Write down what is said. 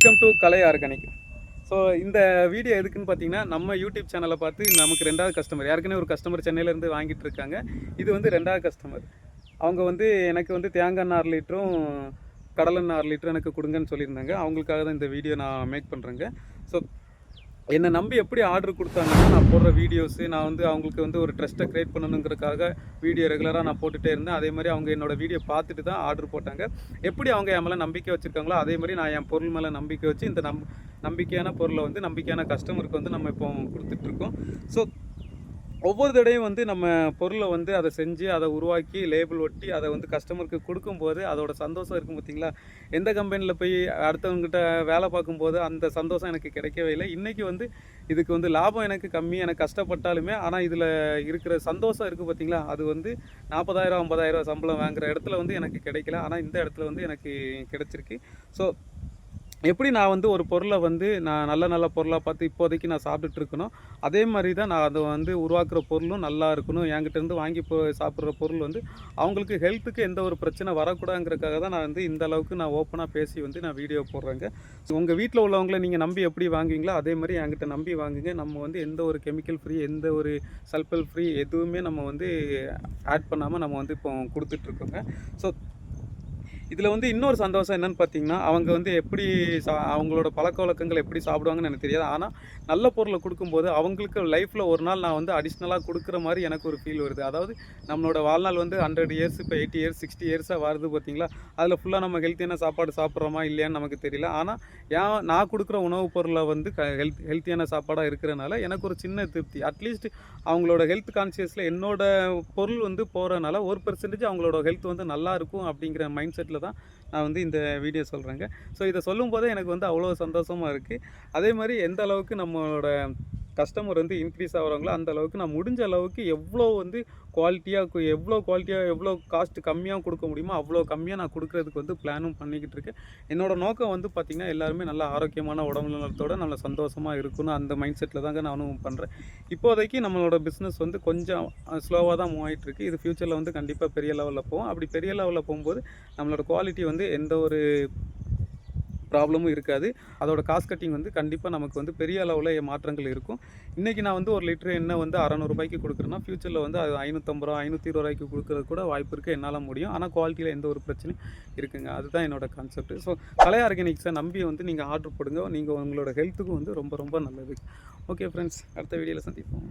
Welcome to Kalai organic. So இந்த video எதுக்குன்னு பார்த்தீங்கன்னா, நம்ம யூடியூப் சேனலை பார்த்து நமக்கு 2வது கஸ்டமர், ஏற்கனவே ஒரு கஸ்டமர் சென்னையிலேருந்து வாங்கிட்டு இருக்காங்க. இது வந்து 2வது கஸ்டமர். அவங்க வந்து எனக்கு வந்து தேங்காய் எண்ணெய் 1/2 லிட்டரும் கடலை எண்ணெய் 1/2 லிட்டரும் எனக்கு கொடுங்கன்னு சொல்லியிருந்தாங்க. அவங்களுக்காக தான் இந்த வீடியோ நான் மேக் பண்ணுறேங்க. ஸோ என்னை நம்பி எப்படி ஆர்டர் கொடுத்தாங்கன்னா, நான் போடுற வீடியோஸு நான் வந்து அவங்களுக்கு வந்து ஒரு ட்ரஸ்ட்டை க்ரியேட் பண்ணணுங்கிறதுக்காக வீடியோ ரெகுலராக நான் போட்டுகிட்டே இருந்தேன். அதே மாதிரி அவங்க என்னோடய வீடியோ பார்த்துட்டு தான் ஆர்டர் போட்டாங்க. எப்படி அவங்க என் மேலே நம்பிக்கை வச்சுருக்காங்களோ அதே மாதிரி நான் என் பொருள் மேலே நம்பிக்கை வச்சு இந்த நம்பிக்கையான பொருளை வந்து நம்பிக்கையான கஸ்டமருக்கு வந்து நம்ம இப்போ கொடுத்துட்ருக்கோம். ஸோ ஒவ்வொரு தடையும் வந்து நம்ம பொருளை வந்து அதை செஞ்சு அதை உருவாக்கி லேபிள் ஒட்டி அதை வந்து கஸ்டமருக்கு கொடுக்கும்போது அதோட சந்தோஷம் இருக்கும் பார்த்தீங்களா. எந்த கம்பெனியில் போய் அடுத்தவங்ககிட்ட வேலை பார்க்கும்போது அந்த சந்தோஷம் எனக்கு கிடைக்கவே இல்லை. இன்றைக்கி வந்து இதுக்கு வந்து லாபம் எனக்கு கம்மி, எனக்கு கஷ்டப்பட்டாலுமே ஆனால் இதில் இருக்கிற சந்தோஷம் இருக்குது பார்த்தீங்களா, அது வந்து 40,000 50,000 சம்பளம் வாங்குகிற இடத்துல வந்து எனக்கு கிடைக்கல. ஆனால் இந்த இடத்துல வந்து எனக்கு கிடைச்சிருக்கு. ஸோ எப்படி நான் வந்து ஒரு பொருளை வந்து நான் நல்ல பொருளாக பார்த்து இப்போதைக்கு நான் சாப்பிட்டுட்டு இருக்கணும், அதே மாதிரி தான் நான் அதை வந்து உருவாக்குற பொருளும் நல்லா இருக்கணும். என்கிட்டேருந்து வாங்கி சாப்பிட்ற பொருள் வந்து அவங்களுக்கு ஹெல்த்துக்கு எந்த ஒரு பிரச்சனை வரக்கூடாதுங்கிறதுக்காக தான் நான் வந்து இந்த அளவுக்கு நான் ஓப்பனாக பேசி வந்து நான் வீடியோ போடுறேங்க. ஸோ உங்கள் வீட்டில் உள்ளவங்களை நீங்கள் நம்பி எப்படி வாங்குவீங்களோ அதே மாதிரி என்கிட்ட நம்பி வாங்குங்க. நம்ம வந்து எந்த ஒரு கெமிக்கல் ஃப்ரீ, எந்த ஒரு சல்ஃபர் ஃப்ரீ எதுவுமே நம்ம வந்து ஆட் பண்ணாமல் நம்ம வந்து இப்போ கொடுத்துட்ருக்கோங்க. ஸோ இதில் வந்து இன்னொரு சந்தோஷம் என்னென்னு பார்த்தீங்கன்னா, அவங்க வந்து எப்படி அவங்களோட பழக்கவழக்கங்கள் எப்படி சாப்பிடுவாங்கன்னு எனக்கு தெரியாது. ஆனால் நல்ல பொருளை கொடுக்கும்போது அவங்களுக்கு லைஃப்பில் ஒரு நாள் நான் வந்து அடிஷ்னலாக கொடுக்குற மாதிரி எனக்கு ஒரு ஃபீல் வருது. அதாவது நம்மளோட வாழ்நாள் வந்து 100 இயர்ஸ், இப்போ 80 இயர்ஸ் 60 இயர்ஸாக வருது பார்த்தீங்களா. அதில் ஃபுல்லாக நம்ம ஹெல்த்தியான சாப்பாடு சாப்பிட்றோமா இல்லையான்னு நமக்கு தெரியல. ஆனால் நான் கொடுக்குற உணவுப் பொருளை வந்து ஹெல்த்தியான சாப்பாடாக இருக்கிறனால எனக்கு ஒரு சின்ன திருப்தி. அட்லீஸ்ட் அவங்களோட ஹெல்த் கான்சியஸில் என்னோட பொருள் வந்து போகிறனால 1% அவங்களோட ஹெல்த் வந்து நல்லா இருக்கும் அப்படிங்கிற மைண்ட் செட்டில் தான் நான் வந்து இந்த வீடியோ சொல்கிறேங்க. ஸோ இதை சொல்லும்போதே எனக்கு வந்து அவ்வளோ சந்தோஷமாக இருக்குது. அதே மாதிரி எந்த அளவுக்கு நம்மளோட கஸ்டமர் வந்து இன்க்ரீஸ் ஆகிறாங்களோ அந்த அளவுக்கு நான் முடிஞ்ச அளவுக்கு எவ்வளோ வந்து குவாலிட்டியாக எவ்வளோ காஸ்ட் கம்மியாக கொடுக்க முடியுமோ அவ்வளோ கம்மியாக நான் கொடுக்குறதுக்கு வந்து பிளானும் பண்ணிக்கிட்டு இருக்கேன். என்னோடய நோக்கம் வந்து பார்த்திங்கன்னா, எல்லாருமே நல்ல ஆரோக்கியமான உடம்பு நலத்தோடு நல்ல சந்தோஷமாக இருக்கணும், அந்த மைண்ட் செட்டில் தாங்க நானும் பண்ணுறேன். இப்போதைக்கு நம்மளோட பிஸ்னஸ் வந்து கொஞ்சம் ஸ்லோவாக தான் மூவ் ஆகிட்டுருக்கு. இது ஃப்யூச்சரில் வந்து கண்டிப்பாக பெரிய லெவலில் போகும். அப்படி பெரிய லெவலில் போகும்போது நம்மளோட குவாலிட்டி வந்து எந்த ஒரு ப்ராப்ளமும் இருக்காது. அதோட காஸ்ட் கட்டிங் வந்து கண்டிப்பாக நமக்கு வந்து பெரிய அளவில் மாற்றங்கள் இருக்கும். இன்றைக்கி நான் வந்து 1 லிட்டர் எண்ணெய் வந்து 600 ரூபாய்க்கு கொடுக்குறேன்னா, ஃப்யூச்சரில் வந்து அது 550 ரூபா 520 ரூபாய்க்கு கொடுக்குறது கூட வாய்ப்பு இருக்குது. என்னால் முடியும். ஆனால் குவாலிட்டியில் எந்த ஒரு பிரச்சனையும் இருக்குங்க. அதுதான் என்னோட கான்செப்ட். ஸோ கலை ஆர்கானிக்ஸை நம்பி வந்து நீங்கள் ஆர்டர் போடுங்க. நீங்கள் உங்களோட ஹெல்த்துக்கும் வந்து ரொம்ப நல்லது. ஓகே ஃப்ரெண்ட்ஸ், அடுத்த வீடியோவில் சந்திப்போம்.